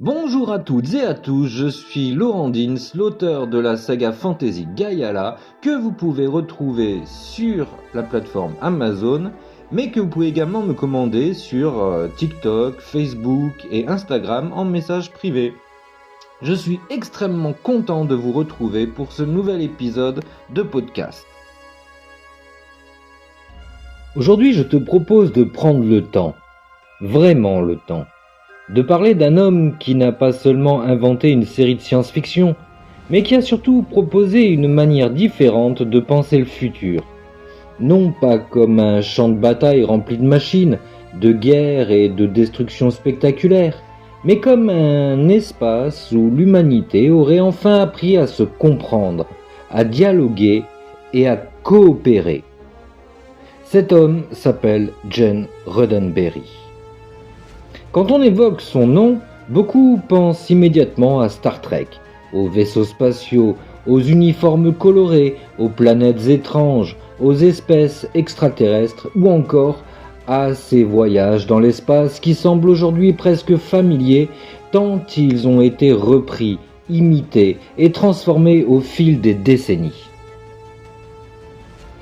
Bonjour à toutes et à tous, je suis Laurent Dins, l'auteur de la saga fantasy Gaiala, que vous pouvez retrouver sur la plateforme Amazon, mais que vous pouvez également me commander sur TikTok, Facebook et Instagram en message privé. Je suis extrêmement content de vous retrouver pour ce nouvel épisode de podcast. Aujourd'hui, je te propose de prendre le temps, vraiment le temps, de parler d'un homme qui n'a pas seulement inventé une série de science-fiction, mais qui a surtout proposé une manière différente de penser le futur. Non pas comme un champ de bataille rempli de machines, de guerres et de destructions spectaculaires, mais comme un espace où l'humanité aurait enfin appris à se comprendre, à dialoguer et à coopérer. Cet homme s'appelle Gene Roddenberry. Quand on évoque son nom, beaucoup pensent immédiatement à Star Trek, aux vaisseaux spatiaux, aux uniformes colorés, aux planètes étranges, aux espèces extraterrestres ou encore à ces voyages dans l'espace qui semblent aujourd'hui presque familiers tant ils ont été repris, imités et transformés au fil des décennies.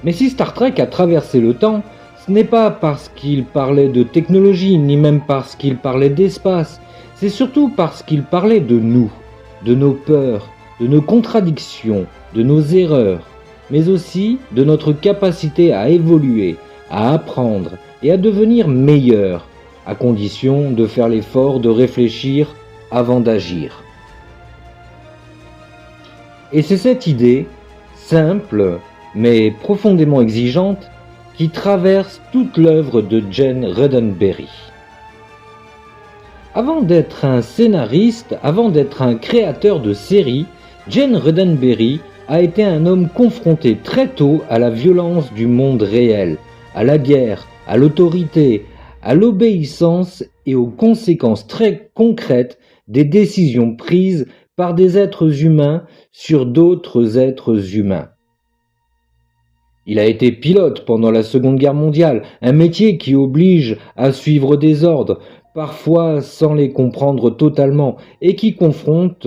Mais si Star Trek a traversé le temps, ce n'est pas parce qu'il parlait de technologie, ni même parce qu'il parlait d'espace, c'est surtout parce qu'il parlait de nous, de nos peurs, de nos contradictions, de nos erreurs, mais aussi de notre capacité à évoluer, à apprendre et à devenir meilleur, à condition de faire l'effort de réfléchir avant d'agir. Et c'est cette idée, simple, mais profondément exigeante, qui traverse toute l'œuvre de Gene Roddenberry. Avant d'être un scénariste, avant d'être un créateur de séries, Gene Roddenberry a été un homme confronté très tôt à la violence du monde réel, à la guerre, à l'autorité, à l'obéissance et aux conséquences très concrètes des décisions prises par des êtres humains sur d'autres êtres humains. Il a été pilote pendant la Seconde Guerre mondiale, un métier qui oblige à suivre des ordres, parfois sans les comprendre totalement, et qui confronte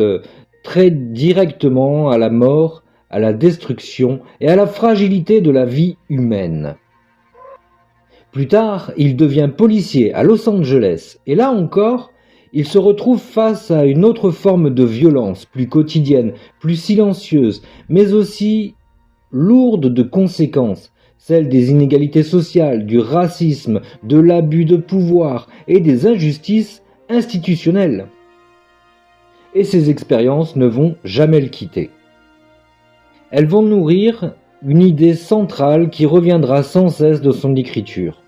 très directement à la mort, à la destruction et à la fragilité de la vie humaine. Plus tard, il devient policier à Los Angeles, et là encore, il se retrouve face à une autre forme de violence, plus quotidienne, plus silencieuse, mais aussi lourde de conséquences, celles des inégalités sociales, du racisme, de l'abus de pouvoir et des injustices institutionnelles. Et ces expériences ne vont jamais le quitter. Elles vont nourrir une idée centrale qui reviendra sans cesse de son écriture.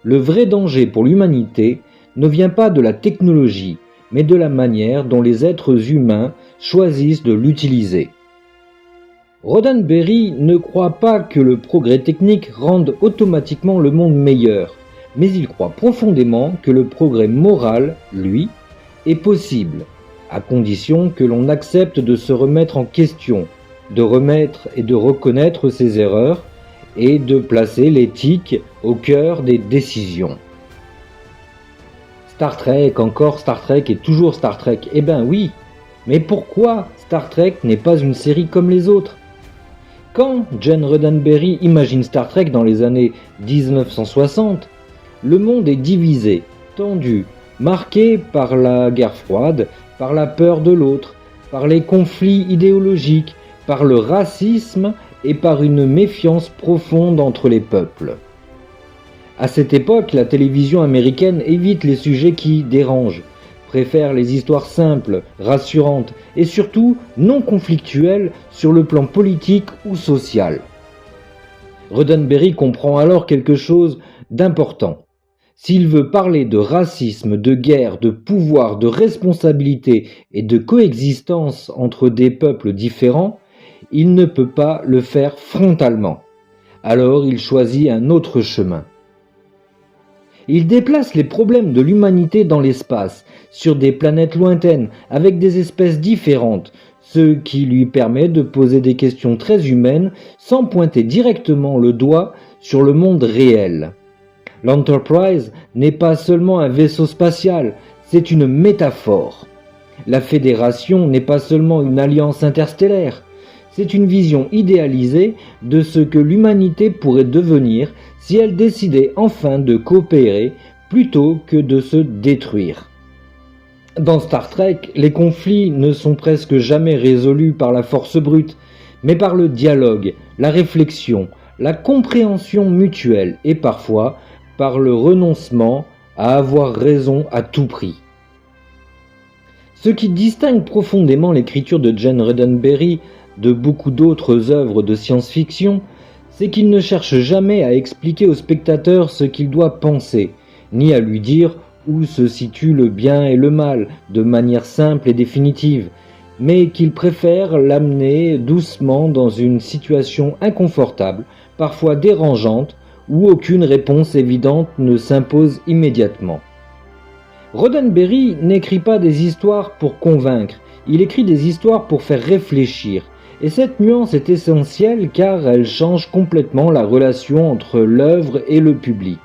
Le vrai danger pour l'humanité ne vient pas de la technologie, mais de la manière dont les êtres humains choisissent de l'utiliser. Roddenberry ne croit pas que le progrès technique rende automatiquement le monde meilleur, mais il croit profondément que le progrès moral, lui, est possible, à condition que l'on accepte de se remettre en question, de remettre et de reconnaître ses erreurs, et de placer l'éthique au cœur des décisions. Star Trek, encore Star Trek et toujours Star Trek, eh ben oui, mais pourquoi Star Trek n'est pas une série comme les autres ? Quand Gene Roddenberry imagine Star Trek dans les années 1960, le monde est divisé, tendu, marqué par la guerre froide, par la peur de l'autre, par les conflits idéologiques, par le racisme et par une méfiance profonde entre les peuples. À cette époque, la télévision américaine évite les sujets qui dérangent, préfère les histoires simples, rassurantes et surtout non conflictuelles sur le plan politique ou social. Roddenberry comprend alors quelque chose d'important. S'il veut parler de racisme, de guerre, de pouvoir, de responsabilité et de coexistence entre des peuples différents, il ne peut pas le faire frontalement. Alors il choisit un autre chemin. Il déplace les problèmes de l'humanité dans l'espace, sur des planètes lointaines, avec des espèces différentes, ce qui lui permet de poser des questions très humaines sans pointer directement le doigt sur le monde réel. L'Enterprise n'est pas seulement un vaisseau spatial, c'est une métaphore. La Fédération n'est pas seulement une alliance interstellaire, c'est une vision idéalisée de ce que l'humanité pourrait devenir si elle décidait enfin de coopérer plutôt que de se détruire. Dans Star Trek, les conflits ne sont presque jamais résolus par la force brute, mais par le dialogue, la réflexion, la compréhension mutuelle et parfois par le renoncement à avoir raison à tout prix. Ce qui distingue profondément l'écriture de Gene Roddenberry de beaucoup d'autres œuvres de science-fiction, c'est qu'il ne cherche jamais à expliquer au spectateur ce qu'il doit penser, ni à lui dire où se situe le bien et le mal de manière simple et définitive, mais qu'il préfère l'amener doucement dans une situation inconfortable, parfois dérangeante, où aucune réponse évidente ne s'impose immédiatement. Roddenberry n'écrit pas des histoires pour convaincre, il écrit des histoires pour faire réfléchir, et cette nuance est essentielle car elle change complètement la relation entre l'œuvre et le public.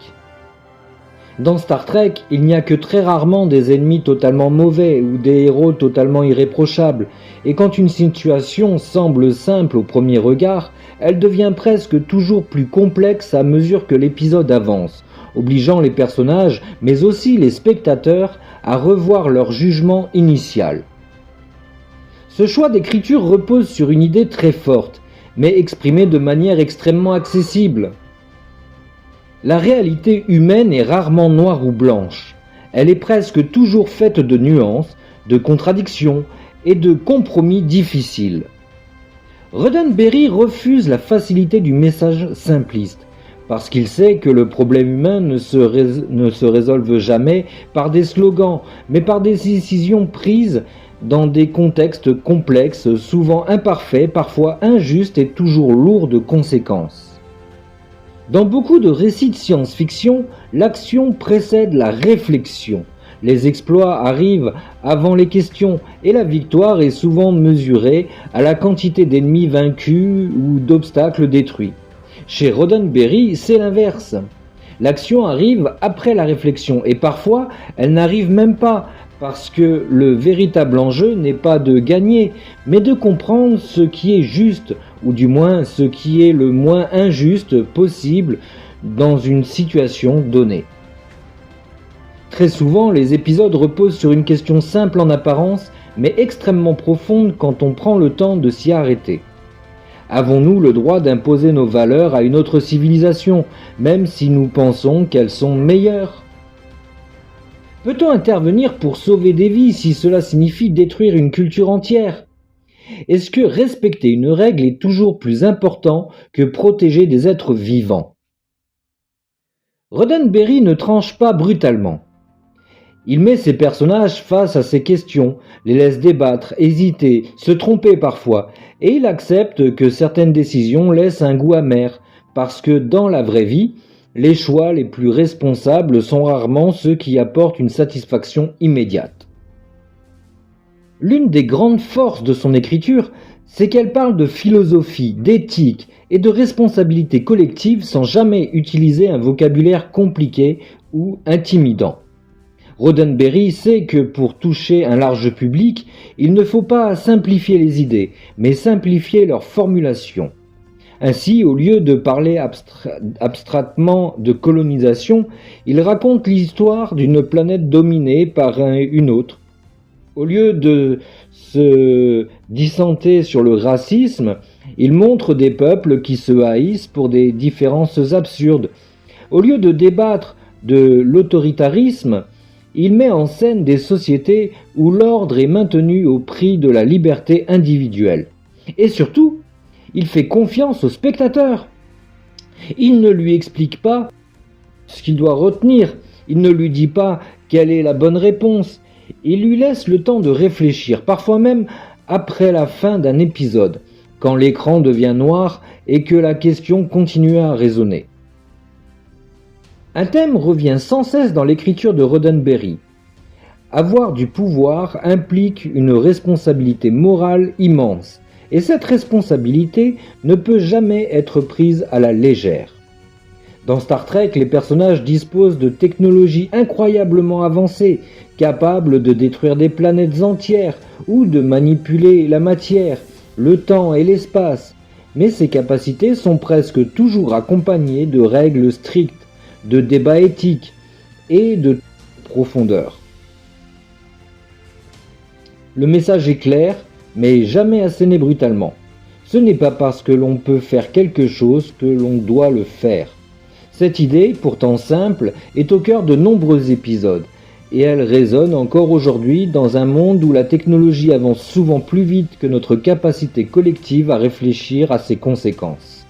Dans Star Trek, il n'y a que très rarement des ennemis totalement mauvais ou des héros totalement irréprochables, et quand une situation semble simple au premier regard, elle devient presque toujours plus complexe à mesure que l'épisode avance, obligeant les personnages, mais aussi les spectateurs, à revoir leur jugement initial. Ce choix d'écriture repose sur une idée très forte, mais exprimée de manière extrêmement accessible. La réalité humaine est rarement noire ou blanche. Elle est presque toujours faite de nuances, de contradictions et de compromis difficiles. Roddenberry refuse la facilité du message simpliste, parce qu'il sait que le problème humain ne se résolve jamais par des slogans, mais par des décisions prises dans des contextes complexes, souvent imparfaits, parfois injustes et toujours lourds de conséquences. Dans beaucoup de récits de science-fiction, l'action précède la réflexion. Les exploits arrivent avant les questions et la victoire est souvent mesurée à la quantité d'ennemis vaincus ou d'obstacles détruits. Chez Roddenberry, c'est l'inverse. L'action arrive après la réflexion et parfois elle n'arrive même pas parce que le véritable enjeu n'est pas de gagner, mais de comprendre ce qui est juste, ou du moins ce qui est le moins injuste possible dans une situation donnée. Très souvent, les épisodes reposent sur une question simple en apparence, mais extrêmement profonde quand on prend le temps de s'y arrêter. Avons-nous le droit d'imposer nos valeurs à une autre civilisation, même si nous pensons qu'elles sont meilleures ? Peut-on intervenir pour sauver des vies si cela signifie détruire une culture entière ? Est-ce que respecter une règle est toujours plus important que protéger des êtres vivants ? Roddenberry ne tranche pas brutalement. Il met ses personnages face à ces questions, les laisse débattre, hésiter, se tromper parfois, et il accepte que certaines décisions laissent un goût amer, parce que dans la vraie vie, les choix les plus responsables sont rarement ceux qui apportent une satisfaction immédiate. L'une des grandes forces de son écriture, c'est qu'elle parle de philosophie, d'éthique et de responsabilité collective sans jamais utiliser un vocabulaire compliqué ou intimidant. Roddenberry sait que pour toucher un large public, il ne faut pas simplifier les idées, mais simplifier leur formulation. Ainsi, au lieu de parler abstraitement de colonisation, il raconte l'histoire d'une planète dominée par une autre. Au lieu de se dissentir sur le racisme, il montre des peuples qui se haïssent pour des différences absurdes. Au lieu de débattre de l'autoritarisme, il met en scène des sociétés où l'ordre est maintenu au prix de la liberté individuelle. Et surtout, il fait confiance au spectateur. Il ne lui explique pas ce qu'il doit retenir, il ne lui dit pas quelle est la bonne réponse, il lui laisse le temps de réfléchir, parfois même après la fin d'un épisode, quand l'écran devient noir et que la question continue à résonner. Un thème revient sans cesse dans l'écriture de Roddenberry. Avoir du pouvoir implique une responsabilité morale immense, et cette responsabilité ne peut jamais être prise à la légère. Dans Star Trek, les personnages disposent de technologies incroyablement avancées, capables de détruire des planètes entières ou de manipuler la matière, le temps et l'espace. Mais ces capacités sont presque toujours accompagnées de règles strictes, de débats éthiques et de profondeur. Le message est clair, mais jamais asséné brutalement. Ce n'est pas parce que l'on peut faire quelque chose que l'on doit le faire. Cette idée, pourtant simple, est au cœur de nombreux épisodes, et elle résonne encore aujourd'hui dans un monde où la technologie avance souvent plus vite que notre capacité collective à réfléchir à ses conséquences.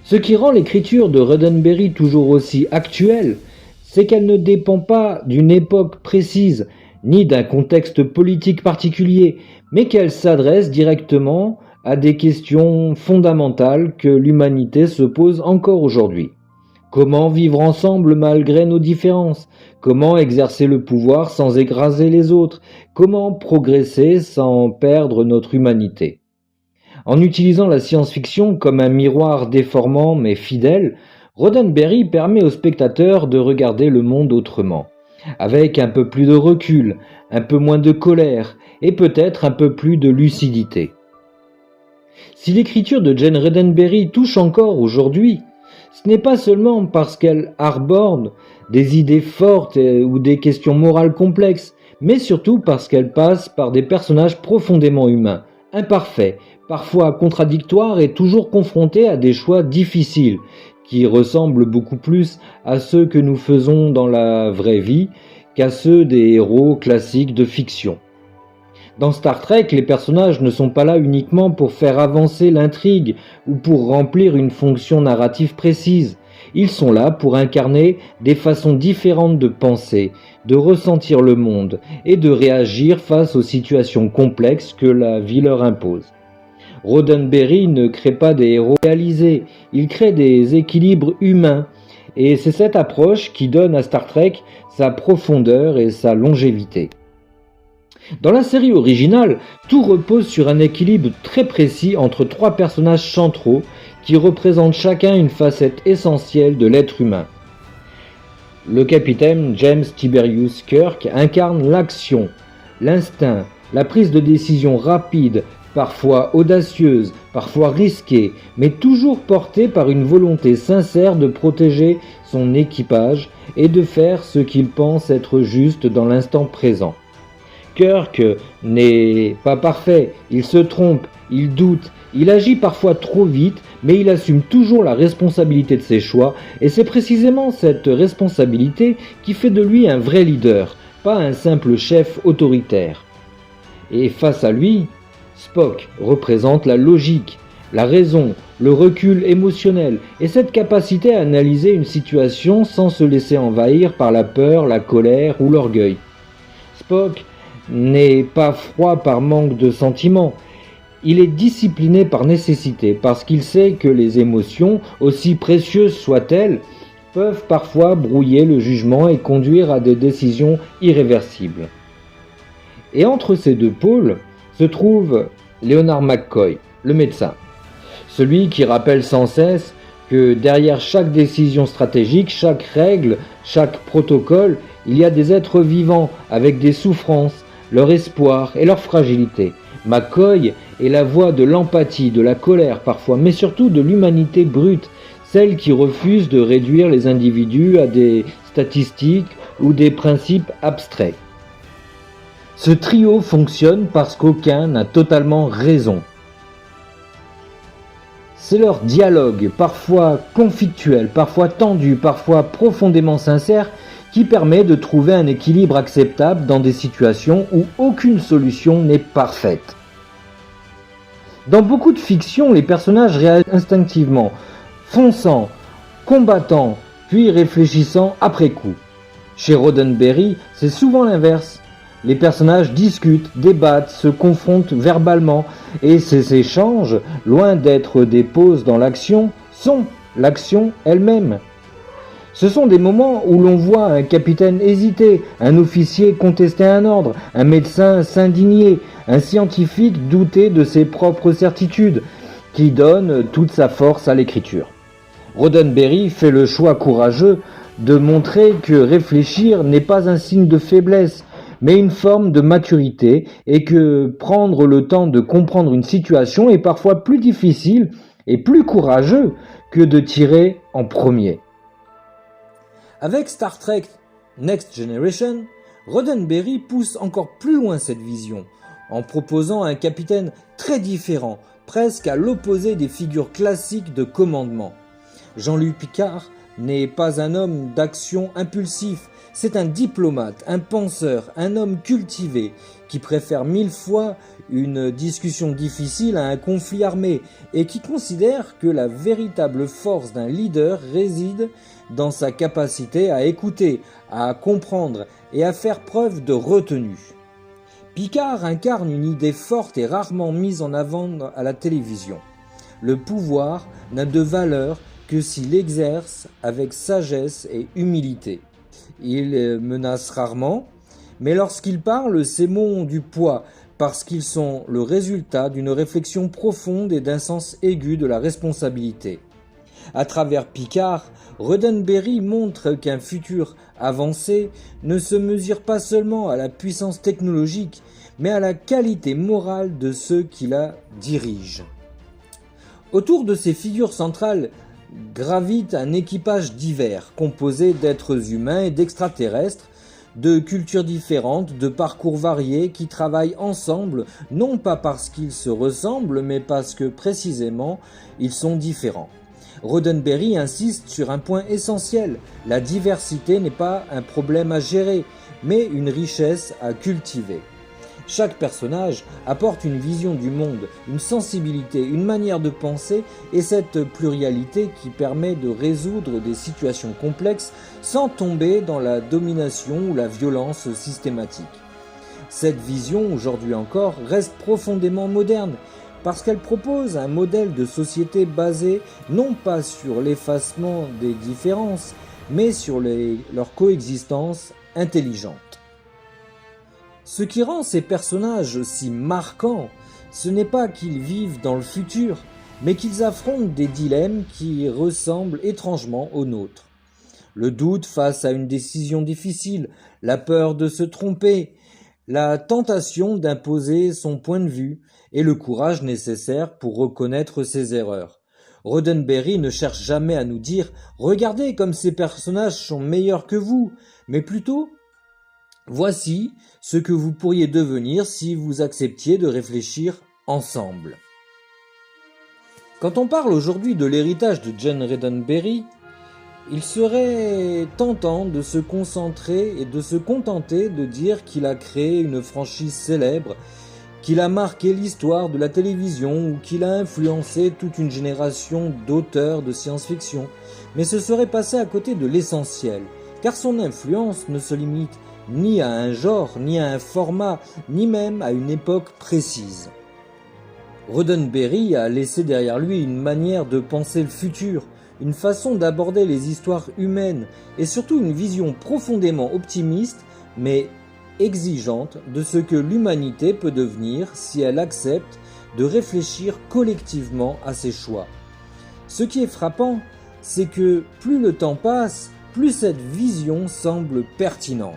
Ce qui rend l'écriture de Roddenberry toujours aussi actuelle, c'est qu'elle ne dépend pas d'une époque précise, ni d'un contexte politique particulier, mais qu'elle s'adresse directement à des questions fondamentales que l'humanité se pose encore aujourd'hui. Comment vivre ensemble malgré nos différences? Comment exercer le pouvoir sans écraser les autres? Comment progresser sans perdre notre humanité? En utilisant la science-fiction comme un miroir déformant mais fidèle, Roddenberry permet au spectateur de regarder le monde autrement, avec un peu plus de recul, un peu moins de colère et peut-être un peu plus de lucidité. Si l'écriture de Gene Roddenberry touche encore aujourd'hui, ce n'est pas seulement parce qu'elle arbore des idées fortes ou des questions morales complexes, mais surtout parce qu'elle passe par des personnages profondément humains, imparfaits, parfois contradictoires et toujours confrontés à des choix difficiles, qui ressemblent beaucoup plus à ceux que nous faisons dans la vraie vie qu'à ceux des héros classiques de fiction. Dans Star Trek, les personnages ne sont pas là uniquement pour faire avancer l'intrigue ou pour remplir une fonction narrative précise. Ils sont là pour incarner des façons différentes de penser, de ressentir le monde et de réagir face aux situations complexes que la vie leur impose. Roddenberry ne crée pas des héros réalisés, il crée des équilibres humains. Et c'est cette approche qui donne à Star Trek sa profondeur et sa longévité. Dans la série originale, tout repose sur un équilibre très précis entre trois personnages centraux qui représentent chacun une facette essentielle de l'être humain. Le capitaine James Tiberius Kirk incarne l'action, l'instinct, la prise de décision rapide, parfois audacieuse, parfois risquée, mais toujours portée par une volonté sincère de protéger son équipage et de faire ce qu'il pense être juste dans l'instant présent. Kirk n'est pas parfait, il se trompe, il doute, il agit parfois trop vite, mais il assume toujours la responsabilité de ses choix, et c'est précisément cette responsabilité qui fait de lui un vrai leader, pas un simple chef autoritaire. Et face à lui, Spock représente la logique, la raison, le recul émotionnel, et cette capacité à analyser une situation sans se laisser envahir par la peur, la colère ou l'orgueil. Spock n'est pas froid par manque de sentiments, il est discipliné par nécessité, parce qu'il sait que les émotions, aussi précieuses soient-elles, peuvent parfois brouiller le jugement et conduire à des décisions irréversibles. Et entre ces deux pôles se trouve Leonard McCoy, le médecin, celui qui rappelle sans cesse que derrière chaque décision stratégique, chaque règle, chaque protocole, il y a des êtres vivants avec des souffrances, leur espoir et leur fragilité. McCoy est la voix de l'empathie, de la colère parfois, mais surtout de l'humanité brute, celle qui refuse de réduire les individus à des statistiques ou des principes abstraits. Ce trio fonctionne parce qu'aucun n'a totalement raison. C'est leur dialogue, parfois conflictuel, parfois tendu, parfois profondément sincère, qui permet de trouver un équilibre acceptable dans des situations où aucune solution n'est parfaite. Dans beaucoup de fictions, les personnages réagissent instinctivement, fonçant, combattant, puis réfléchissant après coup. Chez Roddenberry, c'est souvent l'inverse. Les personnages discutent, débattent, se confrontent verbalement, et ces échanges, loin d'être des pauses dans l'action, sont l'action elle-même. Ce sont des moments où l'on voit un capitaine hésiter, un officier contester un ordre, un médecin s'indigner, un scientifique douter de ses propres certitudes, qui donnent toute sa force à l'écriture. Roddenberry fait le choix courageux de montrer que réfléchir n'est pas un signe de faiblesse, mais une forme de maturité, et que prendre le temps de comprendre une situation est parfois plus difficile et plus courageux que de tirer en premier. Avec Star Trek Next Generation, Roddenberry pousse encore plus loin cette vision, en proposant un capitaine très différent, presque à l'opposé des figures classiques de commandement. Jean-Luc Picard n'est pas un homme d'action impulsif, c'est un diplomate, un penseur, un homme cultivé, qui préfère 1000 fois une discussion difficile à un conflit armé, et qui considère que la véritable force d'un leader réside dans sa capacité à écouter, à comprendre et à faire preuve de retenue. Picard incarne une idée forte et rarement mise en avant à la télévision. Le pouvoir n'a de valeur que s'il exerce avec sagesse et humilité. Il menace rarement, mais lorsqu'il parle, ses mots ont du poids parce qu'ils sont le résultat d'une réflexion profonde et d'un sens aigu de la responsabilité. À travers Picard, Roddenberry montre qu'un futur avancé ne se mesure pas seulement à la puissance technologique, mais à la qualité morale de ceux qui la dirigent. Autour de ces figures centrales gravite un équipage divers, composé d'êtres humains et d'extraterrestres, de cultures différentes, de parcours variés, qui travaillent ensemble, non pas parce qu'ils se ressemblent, mais parce que précisément, ils sont différents. Roddenberry insiste sur un point essentiel, la diversité n'est pas un problème à gérer, mais une richesse à cultiver. Chaque personnage apporte une vision du monde, une sensibilité, une manière de penser, et cette pluralité qui permet de résoudre des situations complexes sans tomber dans la domination ou la violence systématique. Cette vision, aujourd'hui encore, reste profondément moderne, parce qu'elle propose un modèle de société basé non pas sur l'effacement des différences, mais sur leur coexistence intelligente. Ce qui rend ces personnages si marquants, ce n'est pas qu'ils vivent dans le futur, mais qu'ils affrontent des dilemmes qui ressemblent étrangement aux nôtres. Le doute face à une décision difficile, la peur de se tromper, la tentation d'imposer son point de vue et le courage nécessaire pour reconnaître ses erreurs. Roddenberry ne cherche jamais à nous dire « Regardez comme ces personnages sont meilleurs que vous », mais plutôt « Voici ce que vous pourriez devenir si vous acceptiez de réfléchir ensemble ». Quand on parle aujourd'hui de l'héritage de Gene Roddenberry, il serait tentant de se concentrer et de se contenter de dire qu'il a créé une franchise célèbre, qu'il a marqué l'histoire de la télévision ou qu'il a influencé toute une génération d'auteurs de science-fiction. Mais ce serait passer à côté de l'essentiel, car son influence ne se limite ni à un genre, ni à un format, ni même à une époque précise. Roddenberry a laissé derrière lui une manière de penser le futur, une façon d'aborder les histoires humaines et surtout une vision profondément optimiste mais exigeante de ce que l'humanité peut devenir si elle accepte de réfléchir collectivement à ses choix. Ce qui est frappant, c'est que plus le temps passe, plus cette vision semble pertinente.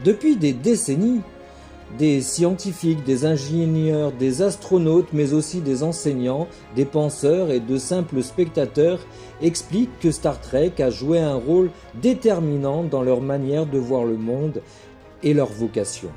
Depuis des décennies, des scientifiques, des ingénieurs, des astronautes, mais aussi des enseignants, des penseurs et de simples spectateurs expliquent que Star Trek a joué un rôle déterminant dans leur manière de voir le monde et leur vocation.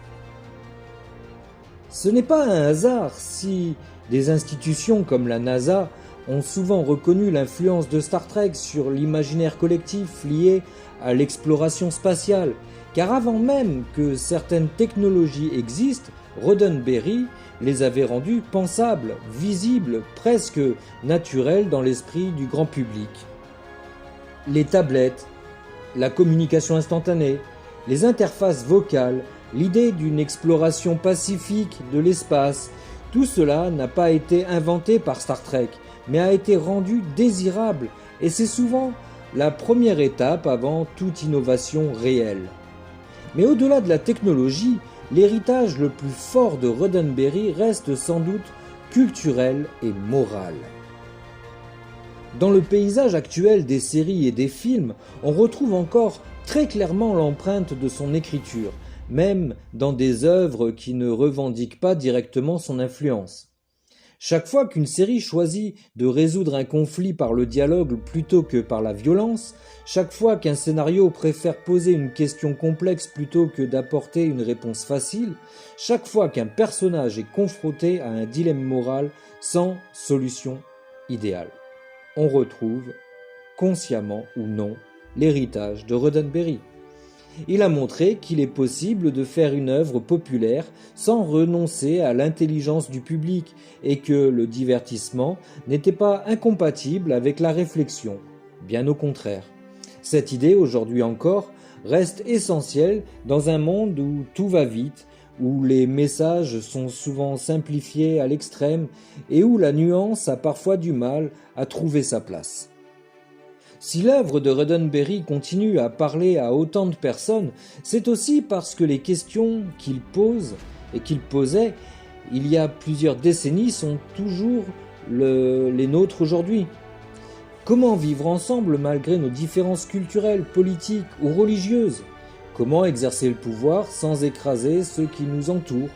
Ce n'est pas un hasard si des institutions comme la NASA ont souvent reconnu l'influence de Star Trek sur l'imaginaire collectif lié à l'exploration spatiale. Car avant même que certaines technologies existent, Roddenberry les avait rendues pensables, visibles, presque naturelles dans l'esprit du grand public. Les tablettes, la communication instantanée, les interfaces vocales, l'idée d'une exploration pacifique de l'espace, tout cela n'a pas été inventé par Star Trek, mais a été rendu désirable, et c'est souvent la première étape avant toute innovation réelle. Mais au-delà de la technologie, l'héritage le plus fort de Roddenberry reste sans doute culturel et moral. Dans le paysage actuel des séries et des films, on retrouve encore très clairement l'empreinte de son écriture, même dans des œuvres qui ne revendiquent pas directement son influence. Chaque fois qu'une série choisit de résoudre un conflit par le dialogue plutôt que par la violence, chaque fois qu'un scénario préfère poser une question complexe plutôt que d'apporter une réponse facile, chaque fois qu'un personnage est confronté à un dilemme moral sans solution idéale, on retrouve, consciemment ou non, l'héritage de Roddenberry. Il a montré qu'il est possible de faire une œuvre populaire sans renoncer à l'intelligence du public et que le divertissement n'était pas incompatible avec la réflexion, bien au contraire. Cette idée, aujourd'hui encore, reste essentielle dans un monde où tout va vite, où les messages sont souvent simplifiés à l'extrême et où la nuance a parfois du mal à trouver sa place. Si l'œuvre de Roddenberry continue à parler à autant de personnes, c'est aussi parce que les questions qu'il pose et qu'il posait il y a plusieurs décennies sont toujours les nôtres aujourd'hui. Comment vivre ensemble malgré nos différences culturelles, politiques ou religieuses ? Comment exercer le pouvoir sans écraser ceux qui nous entourent ?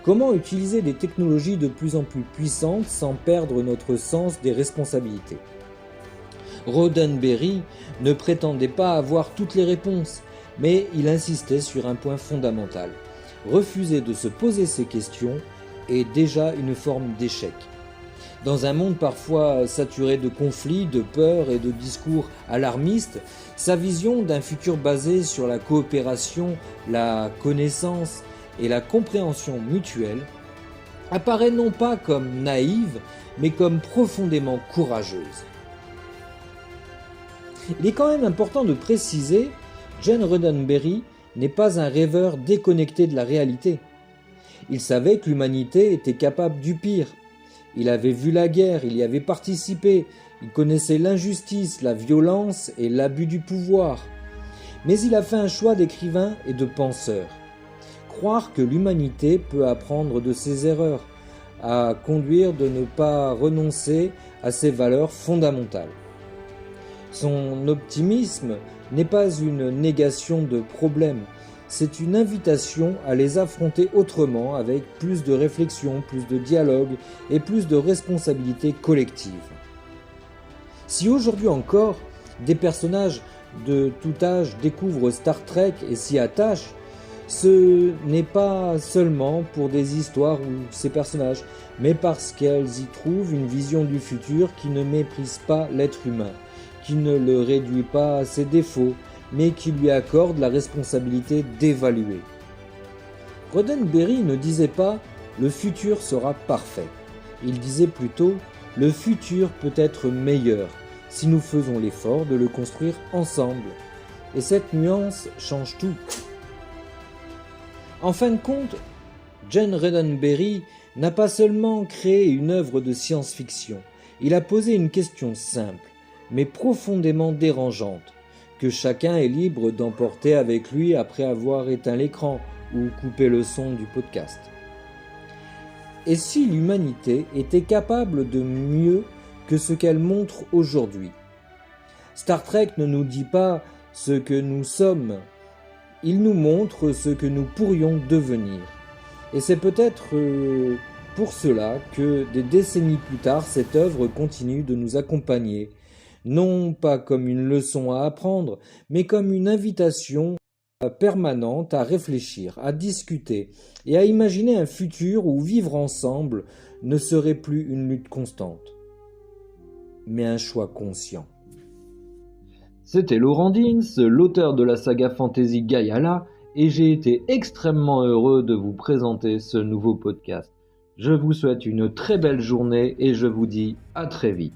Comment utiliser des technologies de plus en plus puissantes sans perdre notre sens des responsabilités ? Roddenberry ne prétendait pas avoir toutes les réponses, mais il insistait sur un point fondamental. Refuser de se poser ces questions est déjà une forme d'échec. Dans un monde parfois saturé de conflits, de peurs et de discours alarmistes, sa vision d'un futur basé sur la coopération, la connaissance et la compréhension mutuelle apparaît non pas comme naïve, mais comme profondément courageuse. Il est quand même important de préciser, Gene Roddenberry n'est pas un rêveur déconnecté de la réalité. Il savait que l'humanité était capable du pire. Il avait vu la guerre, il y avait participé, il connaissait l'injustice, la violence et l'abus du pouvoir. Mais il a fait un choix d'écrivain et de penseur. Croire que l'humanité peut apprendre de ses erreurs, à conduire de ne pas renoncer à ses valeurs fondamentales. Son optimisme n'est pas une négation de problèmes, c'est une invitation à les affronter autrement avec plus de réflexion, plus de dialogue et plus de responsabilité collective. Si aujourd'hui encore, des personnages de tout âge découvrent Star Trek et s'y attachent, ce n'est pas seulement pour des histoires ou ces personnages, mais parce qu'elles y trouvent une vision du futur qui ne méprise pas l'être humain, qui ne le réduit pas à ses défauts, mais qui lui accorde la responsabilité d'évaluer. Roddenberry ne disait pas « le futur sera parfait ». Il disait plutôt « le futur peut être meilleur si nous faisons l'effort de le construire ensemble ». Et cette nuance change tout. En fin de compte, Gene Roddenberry n'a pas seulement créé une œuvre de science-fiction, il a posé une question simple, mais profondément dérangeante, que chacun est libre d'emporter avec lui après avoir éteint l'écran ou coupé le son du podcast. Et si l'humanité était capable de mieux que ce qu'elle montre aujourd'hui ? Star Trek ne nous dit pas ce que nous sommes, il nous montre ce que nous pourrions devenir. Et c'est peut-être pour cela que des décennies plus tard, cette œuvre continue de nous accompagner, non pas comme une leçon à apprendre, mais comme une invitation permanente à réfléchir, à discuter et à imaginer un futur où vivre ensemble ne serait plus une lutte constante, mais un choix conscient. C'était Laurent Dins, l'auteur de la saga fantasy Gaiala, et j'ai été extrêmement heureux de vous présenter ce nouveau podcast. Je vous souhaite une très belle journée et je vous dis à très vite.